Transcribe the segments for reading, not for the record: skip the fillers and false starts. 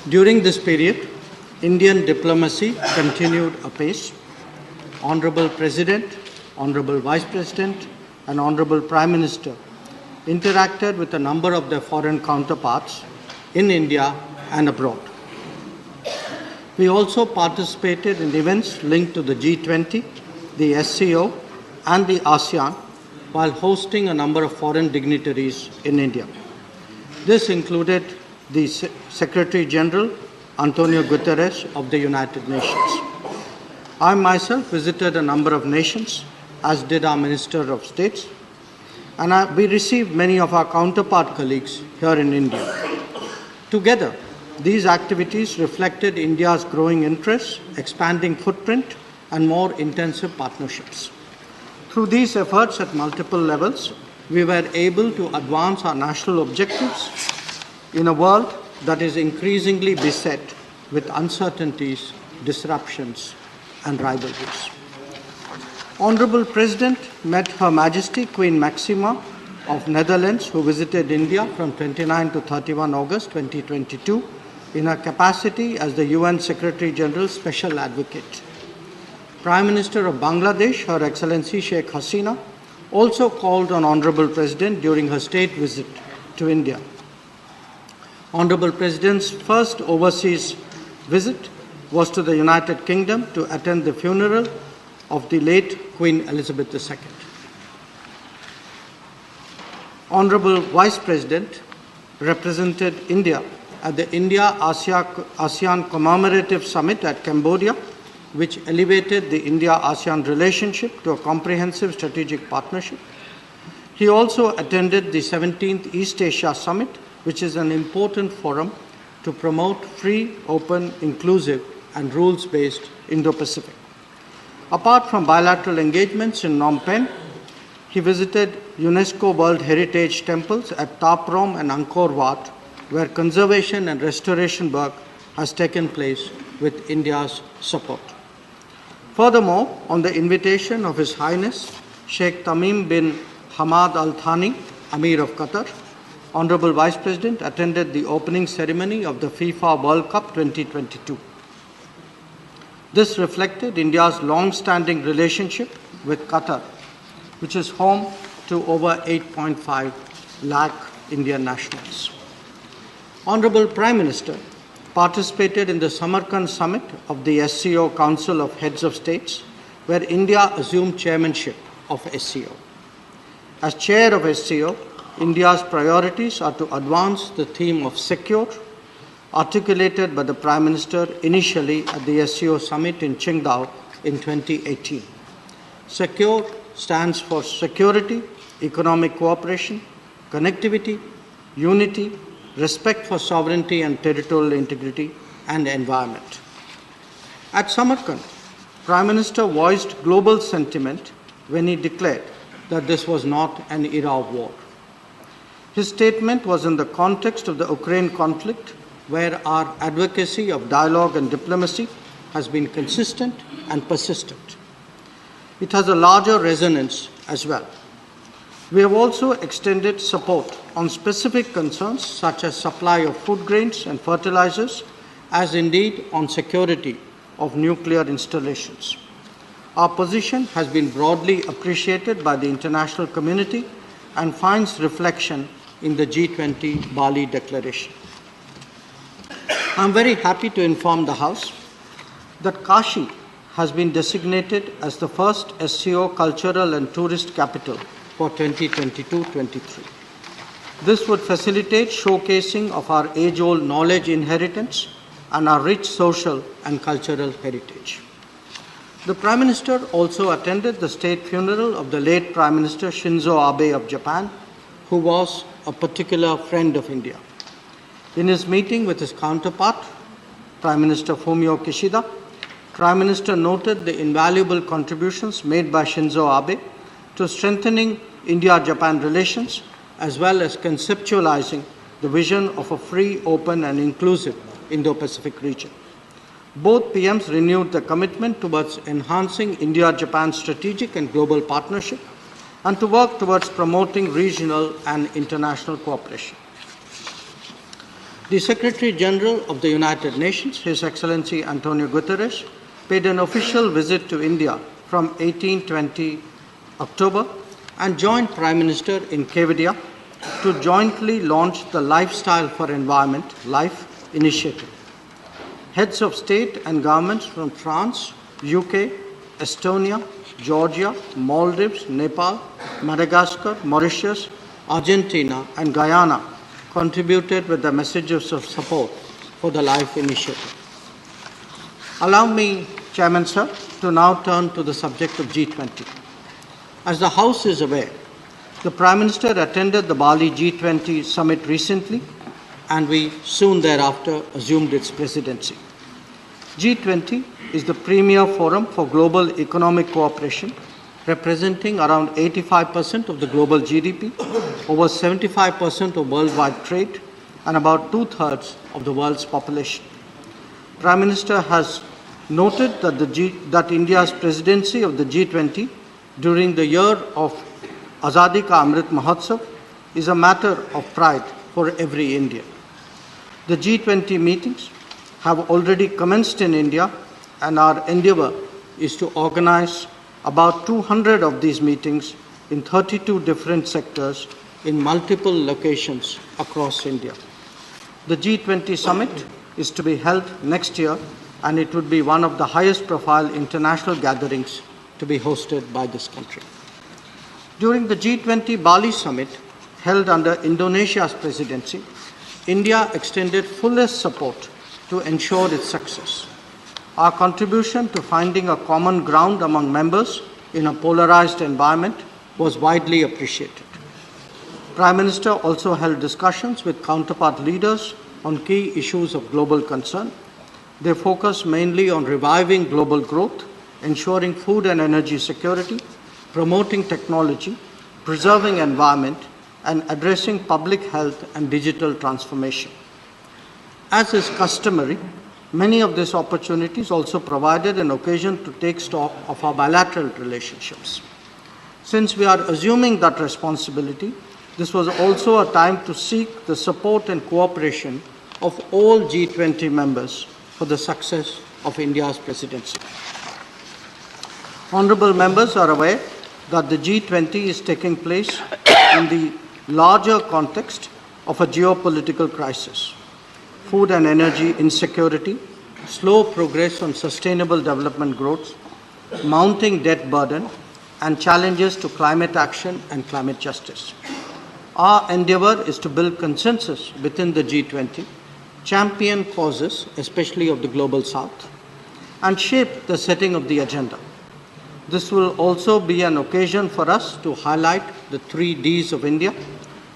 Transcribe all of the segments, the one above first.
During this period, Indian diplomacy continued apace. Honorable President, Honorable Vice President, and Honorable Prime Minister interacted with a number of their foreign counterparts in India and abroad. We also participated in events linked to the G20, the SCO, and the ASEAN, while hosting a number of foreign dignitaries in India. This included the Secretary General, Antonio Guterres of the United Nations. I myself visited a number of nations, as did our Minister of States, and we received many of our counterpart colleagues here in India. Together, these activities reflected India's growing interest, expanding footprint, and more intensive partnerships. Through these efforts at multiple levels, we were able to advance our national objectives in a world that is increasingly beset with uncertainties, disruptions, and rivalries. Honorable President met Her Majesty Queen Maxima of Netherlands, who visited India from 29 to 31 August 2022 in her capacity as the UN Secretary General's Special Advocate. Prime Minister of Bangladesh, Her Excellency Sheikh Hasina, also called on Honorable President during her state visit to India. Honorable President's first overseas visit was to the United Kingdom to attend the funeral of the late Queen Elizabeth II. Honorable Vice President represented India at the India-ASEAN Commemorative Summit at Cambodia, which elevated the India-ASEAN relationship to a comprehensive strategic partnership. He also attended the 17th East Asia Summit, which is an important forum to promote free, open, inclusive, and rules-based Indo-Pacific. Apart from bilateral engagements in Phnom Penh, he visited UNESCO World Heritage temples at Taprom and Angkor Wat, where conservation and restoration work has taken place with India's support. Furthermore, on the invitation of His Highness Sheikh Tamim bin Hamad Al Thani, Amir of Qatar, Honorable Vice President attended the opening ceremony of the FIFA World Cup 2022. This reflected India's long-standing relationship with Qatar, which is home to over 8.5 lakh Indian nationals. Honorable Prime Minister participated in the Samarkand Summit of the SCO Council of Heads of States, where India assumed chairmanship of SCO. As chair of SCO, India's priorities are to advance the theme of secure, articulated by the Prime Minister initially at the SCO Summit in Qingdao in 2018. Secure stands for security, economic cooperation, connectivity, unity, respect for sovereignty and territorial integrity, and environment. At Samarkand, Prime Minister voiced global sentiment when he declared that this was not an era of war. His statement was in the context of the Ukraine conflict, where our advocacy of dialogue and diplomacy has been consistent and persistent. It has a larger resonance as well. We have also extended support on specific concerns such as supply of food grains and fertilizers, as indeed on security of nuclear installations. Our position has been broadly appreciated by the international community and finds reflection in the G20 Bali Declaration. I am very happy to inform the House that Kashi has been designated as the first SCO cultural and tourist capital for 2022-23. This would facilitate showcasing of our age-old knowledge inheritance and our rich social and cultural heritage. The Prime Minister also attended the state funeral of the late Prime Minister Shinzo Abe of Japan, who was a particular friend of India. In his meeting with his counterpart, Prime Minister Fumio Kishida, Prime Minister noted the invaluable contributions made by Shinzo Abe to strengthening India-Japan relations, as well as conceptualizing the vision of a free, open, and inclusive Indo-Pacific region. Both PMs renewed their commitment towards enhancing India-Japan strategic and global partnership and to work towards promoting regional and international cooperation. The Secretary General of the United Nations, His Excellency Antonio Guterres, paid an official visit to India from 18-20 October and joined Prime Minister in Kevadia to jointly launch the Lifestyle for Environment (LIFE) initiative. Heads of state and governments from France, UK, Estonia, Georgia, Maldives, Nepal, Madagascar, Mauritius, Argentina, and Guyana contributed with the messages of support for the LIFE initiative. Allow me, Chairman Sir, to now turn to the subject of G20. As the House is aware, the Prime Minister attended the Bali G20 summit recently, and we soon thereafter assumed its presidency. G20 is the premier forum for global economic cooperation, representing around 85% of the global GDP, over 75% of worldwide trade, and about two-thirds of the world's population. Prime Minister has noted that India's presidency of the G20 during the year of Azadi Ka Amrit Mahotsav is a matter of pride for every Indian. The G20 meetings have already commenced in India, and our endeavor is to organize about 200 of these meetings in 32 different sectors in multiple locations across India. The G20 summit is to be held next year, and it would be one of the highest profile international gatherings to be hosted by this country. During the G20 Bali summit, held under Indonesia's presidency, India extended fullest support to ensure its success. Our contribution to finding a common ground among members in a polarized environment was widely appreciated. Prime Minister also held discussions with counterpart leaders on key issues of global concern. They focused mainly on reviving global growth, ensuring food and energy security, promoting technology, preserving environment, and addressing public health and digital transformation. As is customary, many of these opportunities also provided an occasion to take stock of our bilateral relationships. Since we are assuming that responsibility, this was also a time to seek the support and cooperation of all G20 members for the success of India's presidency. Honorable members are aware that the G20 is taking place in the larger context of a geopolitical crisis. Food and energy insecurity, slow progress on sustainable development growth, mounting debt burden, and challenges to climate action and climate justice. Our endeavor is to build consensus within the G20, champion causes, especially of the Global South, and shape the setting of the agenda. This will also be an occasion for us to highlight the 3 Ds of India: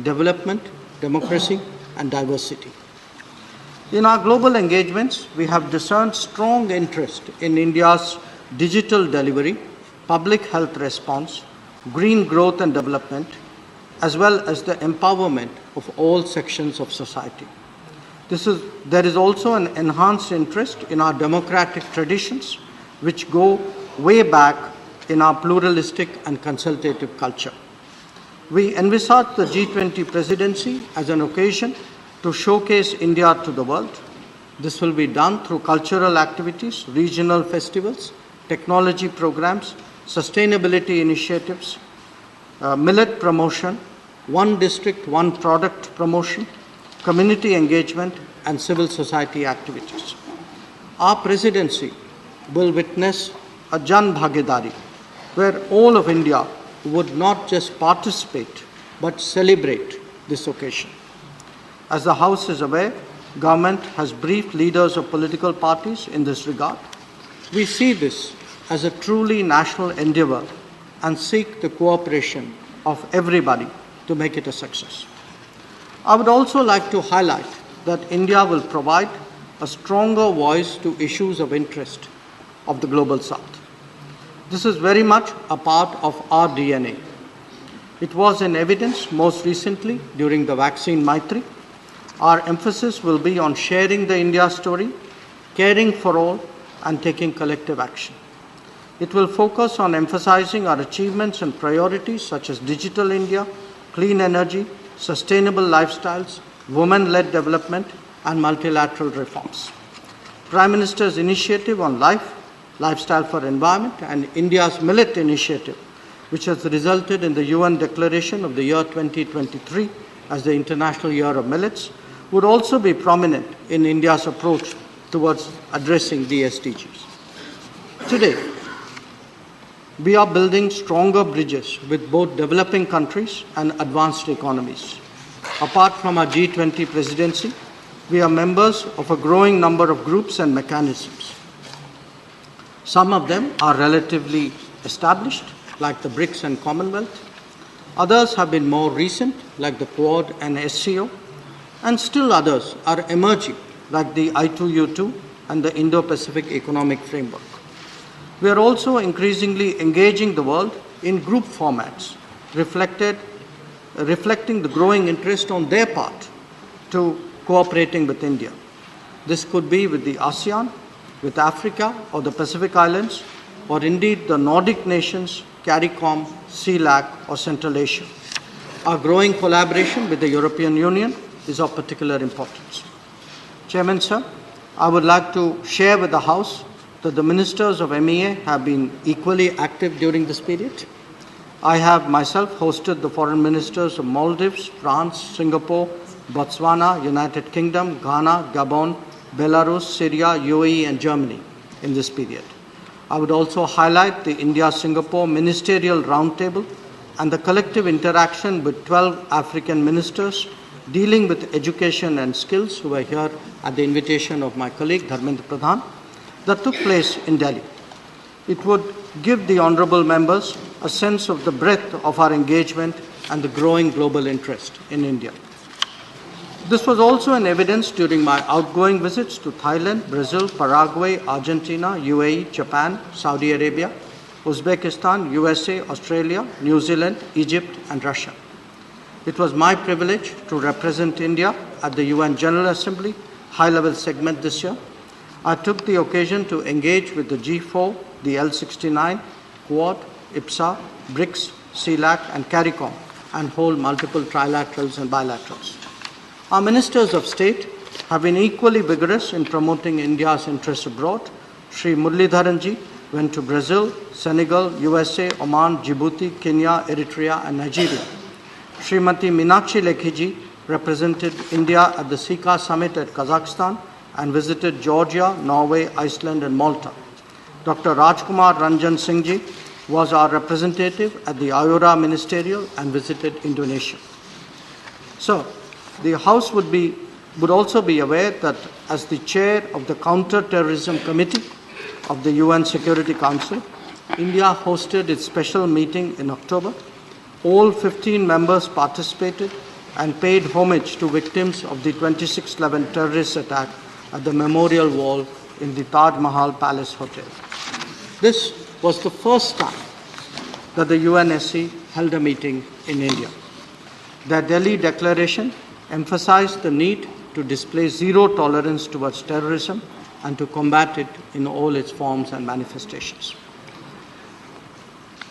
development, democracy, and diversity. In our global engagements, we have discerned strong interest in India's digital delivery, public health response, green growth and development, as well as the empowerment of all sections of society. There is also an enhanced interest in our democratic traditions, which go way back in our pluralistic and consultative culture. We envisage the G20 presidency as an occasion to showcase India to the world. This will be done through cultural activities, regional festivals, technology programs, sustainability initiatives, millet promotion, one district, one product promotion, community engagement, and civil society activities. Our presidency will witness a Jan Bhagidari, where all of India would not just participate, but celebrate this occasion. As the House is aware, government has briefed leaders of political parties in this regard. We see this as a truly national endeavor and seek the cooperation of everybody to make it a success. I would also like to highlight that India will provide a stronger voice to issues of interest of the Global South. This is very much a part of our DNA. It was in evidence most recently during the vaccine Maitri. Our emphasis will be on sharing the India story, caring for all, and taking collective action. It will focus on emphasizing our achievements and priorities such as digital India, clean energy, sustainable lifestyles, women-led development, and multilateral reforms. Prime Minister's initiative on lifestyle for environment, and India's millet initiative, which has resulted in the UN declaration of the year 2023 as the International Year of Millets, would also be prominent in India's approach towards addressing the SDGs. Today, we are building stronger bridges with both developing countries and advanced economies. Apart from our G20 presidency, we are members of a growing number of groups and mechanisms. Some of them are relatively established, like the BRICS and Commonwealth. Others have been more recent, like the Quad and SCO, and still others are emerging, like the I2U2 and the Indo-Pacific Economic Framework. We are also increasingly engaging the world in group formats, reflecting the growing interest on their part to cooperating with India. This could be with the ASEAN, with Africa or the Pacific Islands, or indeed the Nordic nations, CARICOM, CELAC, or Central Asia. Our growing collaboration with the European Union is of particular importance. Chairman, sir, I would like to share with the House that the ministers of MEA have been equally active during this period. I have myself hosted the foreign ministers of Maldives, France, Singapore, Botswana, United Kingdom, Ghana, Gabon, Belarus, Syria, UAE, and Germany in this period. I would also highlight the India-Singapore Ministerial Roundtable and the collective interaction with 12 African ministers dealing with education and skills who were here at the invitation of my colleague Dharmendra Pradhan, that took place in Delhi. It would give the honourable members a sense of the breadth of our engagement and the growing global interest in India. This was also in evidence during my outgoing visits to Thailand, Brazil, Paraguay, Argentina, UAE, Japan, Saudi Arabia, Uzbekistan, USA, Australia, New Zealand, Egypt, and Russia. It was my privilege to represent India at the UN General Assembly high-level segment this year. I took the occasion to engage with the G4, the L69, Quad, IPSA, BRICS, CELAC, and CARICOM, and hold multiple trilaterals and bilaterals. Our ministers of state have been equally vigorous in promoting India's interests abroad. Sri Muralidharanji went to Brazil, Senegal, USA, Oman, Djibouti, Kenya, Eritrea, and Nigeria. Srimati Meenakshi Lekhiji represented India at the SICA summit at Kazakhstan and visited Georgia, Norway, Iceland, and Malta. Dr. Rajkumar Ranjan Singhji was our representative at the IORA Ministerial and visited Indonesia. So, the House would also be aware that as the chair of the Counter-Terrorism Committee of the UN Security Council, India hosted its special meeting in October. All 15 members participated and paid homage to victims of the 26/11 terrorist attack at the Memorial Wall in the Taj Mahal Palace Hotel. This was the first time that the UNSC held a meeting in India. The Delhi Declaration emphasized the need to display zero tolerance towards terrorism and to combat it in all its forms and manifestations.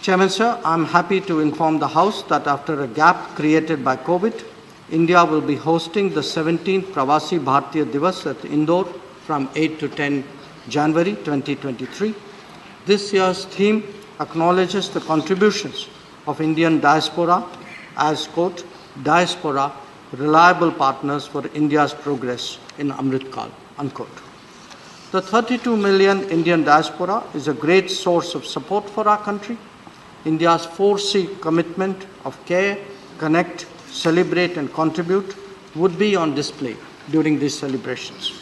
Chairman, sir, I'm happy to inform the House that after a gap created by COVID, India will be hosting the 17th Pravasi Bharatiya Divas at Indore from 8 to 10 January 2023. This year's theme acknowledges the contributions of Indian diaspora as, quote, diaspora, reliable partners for India's progress in Amrit Kal, unquote. The 32 million Indian diaspora is a great source of support for our country. India's 4C commitment of care, connect, celebrate, and contribute would be on display during these celebrations.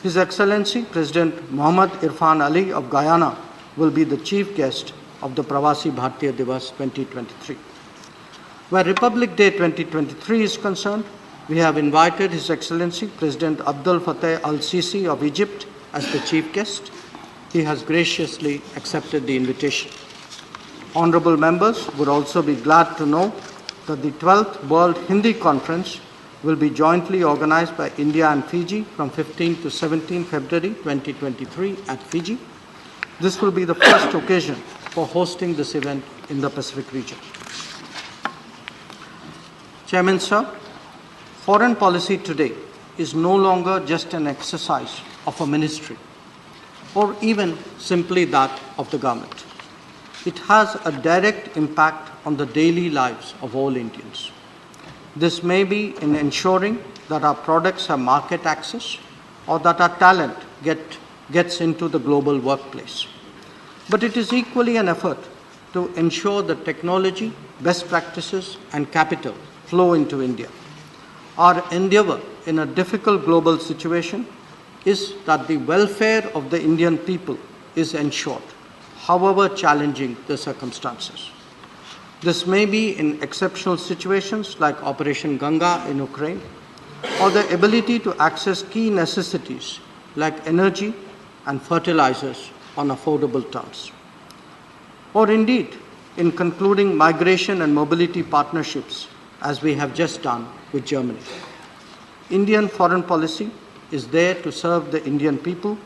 His Excellency President Muhammad Irfan Ali of Guyana will be the chief guest of the Pravasi Bharatiya Divas 2023. Where Republic Day 2023 is concerned, we have invited His Excellency President Abdel Fattah al-Sisi of Egypt as the chief guest. He has graciously accepted the invitation. Honorable members would also be glad to know that the 12th World Hindi Conference will be jointly organized by India and Fiji from 15 to 17 February 2023 at Fiji. This will be the first occasion for hosting this event in the Pacific region. Chairman, sir, foreign policy today is no longer just an exercise of a ministry or even simply that of the government. It has a direct impact on the daily lives of all Indians. This may be in ensuring that our products have market access or that our talent gets into the global workplace. But it is equally an effort to ensure that technology, best practices, and capital flow into India. Our endeavor in a difficult global situation is that the welfare of the Indian people is ensured, however challenging the circumstances. This may be in exceptional situations like Operation Ganga in Ukraine, or the ability to access key necessities like energy and fertilizers on affordable terms. Or indeed, in concluding migration and mobility partnerships, as we have just done with Germany. Indian foreign policy is there to serve the Indian people.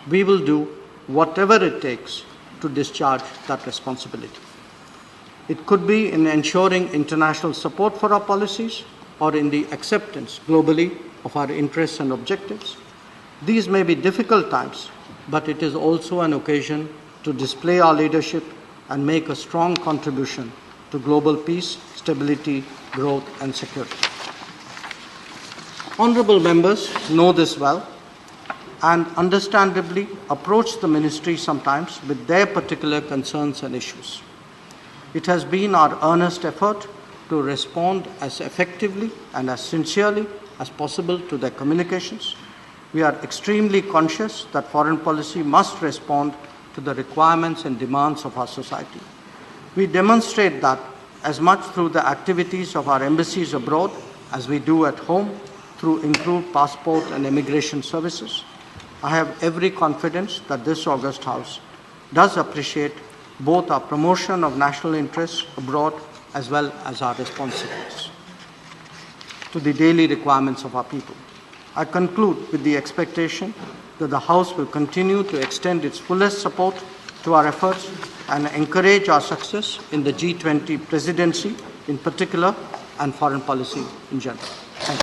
We will do whatever it takes to discharge that responsibility. It could be in ensuring international support for our policies or in the acceptance globally of our interests and objectives. These may be difficult times, but it is also an occasion to display our leadership and make a strong contribution to global peace, stability, growth, and security. Honorable members know this well and understandably approach the ministry sometimes with their particular concerns and issues. It has been our earnest effort to respond as effectively and as sincerely as possible to their communications. We are extremely conscious that foreign policy must respond to the requirements and demands of our society. We demonstrate that as much through the activities of our embassies abroad as we do at home through improved passport and immigration services. I have every confidence that this august House does appreciate both our promotion of national interests abroad as well as our responsiveness to the daily requirements of our people. I conclude with the expectation that the House will continue to extend its fullest support to our efforts and encourage our success in the G20 presidency in particular and foreign policy in general.